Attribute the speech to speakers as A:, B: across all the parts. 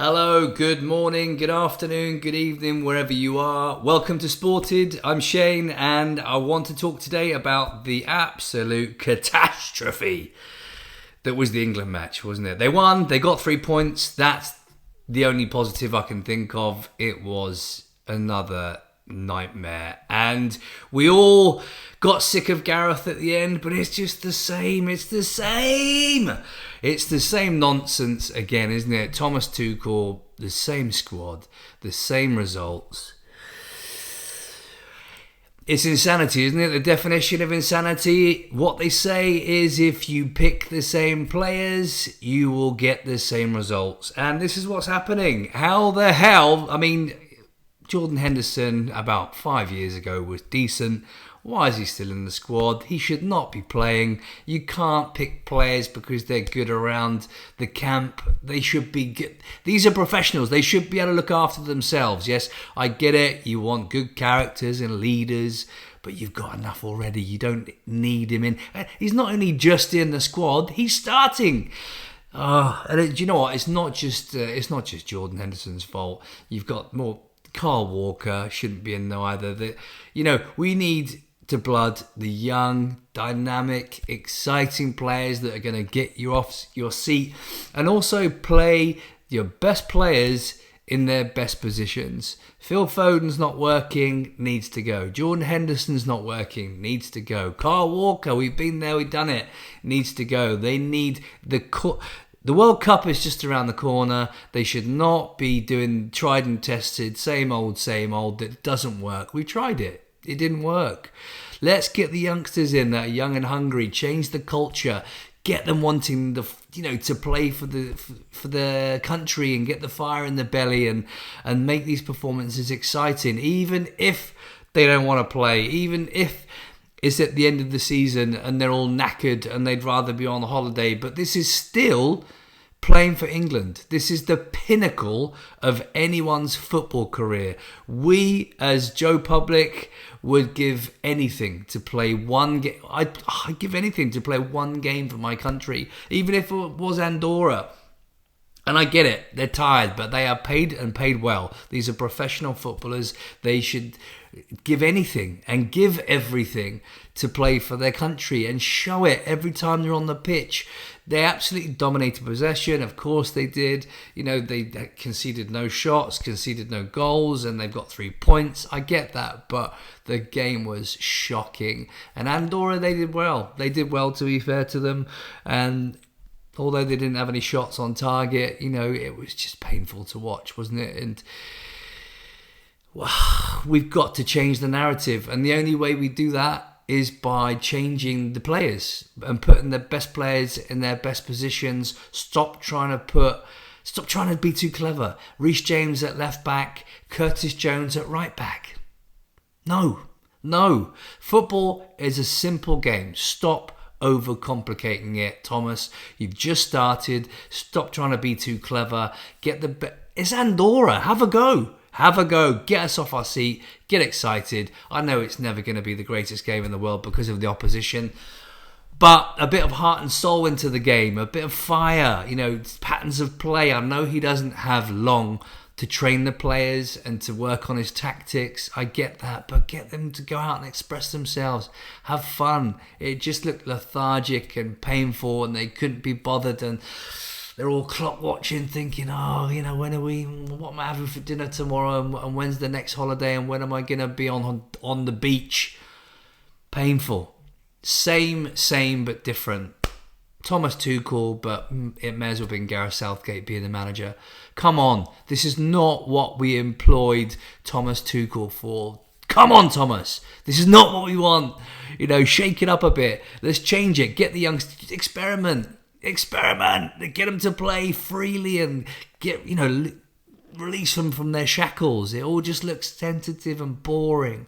A: Hello, good morning, good afternoon, good evening, wherever you are. Welcome to Sported. I'm Shane, and I want to talk today about the absolute catastrophe that was the England match, wasn't it? They won, they got 3 points. That's the only positive I can think of. It was another nightmare. And we all got sick of Gareth at the end, but it's just the same. It's the same nonsense again, isn't it? Thomas Tuchel, the same squad, the same results. It's insanity, isn't it? The definition of insanity. What they say is if you pick the same players, you will get the same results. And this is what's happening. How the hell? I mean, Jordan Henderson about 5 years ago was decent. Why is he still in the squad? He should not be playing. You can't pick players because they're good around the camp. They should be good. These are professionals. They should be able to look after themselves. Yes, I get it. You want good characters and leaders, but you've got enough already. You don't need him in. He's not only just in the squad, he's starting. And do you know what? It's not just Jordan Henderson's fault. You've got more. Carl Walker shouldn't be in there either. We need to blood the young, dynamic, exciting players that are going to get you off your seat and also play your best players in their best positions. Phil Foden's not working, needs to go. Jordan Henderson's not working, needs to go. Carl Walker, we've been there, we've done it, needs to go. They need the World Cup is just around the corner. They should not be doing tried and tested, same old, that doesn't work. We tried it. It didn't work. Let's get the youngsters in that are young and hungry. Change the culture. Get them wanting to play for the country and get the fire in the belly and make these performances exciting. Even if they don't want to play, even if it's at the end of the season and they're all knackered and they'd rather be on holiday. But this is still playing for England. This is the pinnacle of anyone's football career. We, as Joe Public, would give anything to play one game. I'd give anything to play one game for my country, even if it was Andorra. And I get it, they're tired, but they are paid and paid well. These are professional footballers. They should give anything and give everything to play for their country and show it every time they're on the pitch. They absolutely dominated possession. Of course they did. They conceded no shots, conceded no goals, and they've got 3 points. I get that, but the game was shocking. And Andorra, they did well. They did well, to be fair to them. And although they didn't have any shots on target, it was just painful to watch, wasn't it? And we've got to change the narrative. And the only way we do that is by changing the players and putting the best players in their best positions. Stop trying to be too clever. Reece James at left back, Curtis Jones at right back. No. Football is a simple game. Stop overcomplicating it, Thomas. You've just started. Stop trying to be too clever. It's Andorra. Have a go. Get us off our seat. Get excited. I know it's never going to be the greatest game in the world because of the opposition, but a bit of heart and soul into the game, a bit of fire, patterns of play. I know he doesn't have long to train the players and to work on his tactics. I get that, but get them to go out and express themselves. Have fun. It just looked lethargic and painful, and they couldn't be bothered, and they're all clock watching, thinking, what am I having for dinner tomorrow, and when's the next holiday, and when am I going to be on the beach? Painful. Same, but different. Thomas Tuchel, but it may as well have been Gareth Southgate being the manager. Come on, this is not what we employed Thomas Tuchel for. Come on, Thomas. This is not what we want. Shake it up a bit. Let's change it. Get the youngsters. Experiment. Get them to play freely and release them from their shackles. It all just looks tentative and boring.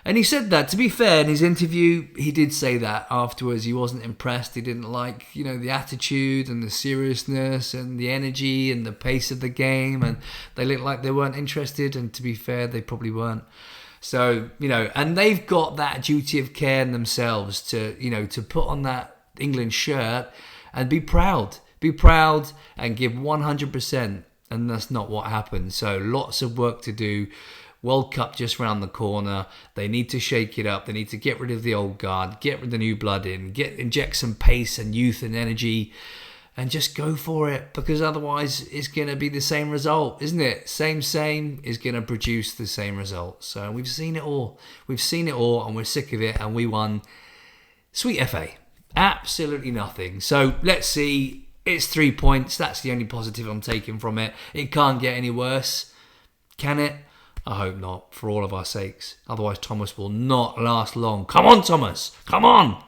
A: And he said that, to be fair, in his interview, he did say that afterwards. He wasn't impressed. He didn't like, the attitude and the seriousness and the energy and the pace of the game. And they looked like they weren't interested. And to be fair, they probably weren't. So, and they've got that duty of care in themselves to put on that England shirt and be proud. Be proud and give 100%. And that's not what happened. So lots of work to do. World Cup just round the corner. They need to shake it up. They need to get rid of the old guard, get the new blood in, inject some pace and youth and energy, and just go for it, because otherwise it's going to be the same result, isn't it? Same is going to produce the same result. So we've seen it all. We've seen it all, and we're sick of it, and we won sweet FA. Absolutely nothing. So let's see. It's 3 points. That's the only positive I'm taking from it. It can't get any worse. Can it? I hope not, for all of our sakes. Otherwise, Thomas will not last long. Come on, Thomas. Come on.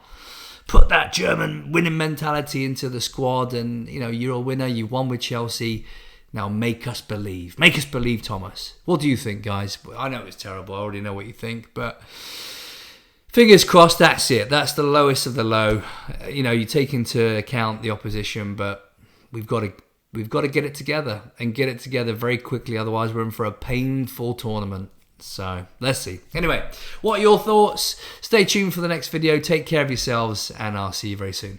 A: Put that German winning mentality into the squad, and you're a winner. You won with Chelsea. Now make us believe. Make us believe, Thomas. What do you think, guys? I know it's terrible. I already know what you think, but fingers crossed. That's it. That's the lowest of the low. You take into account the opposition, but we've got to get it together, and get it together very quickly. Otherwise, we're in for a painful tournament. So let's see. Anyway, what are your thoughts? Stay tuned for the next video. Take care of yourselves, and I'll see you very soon.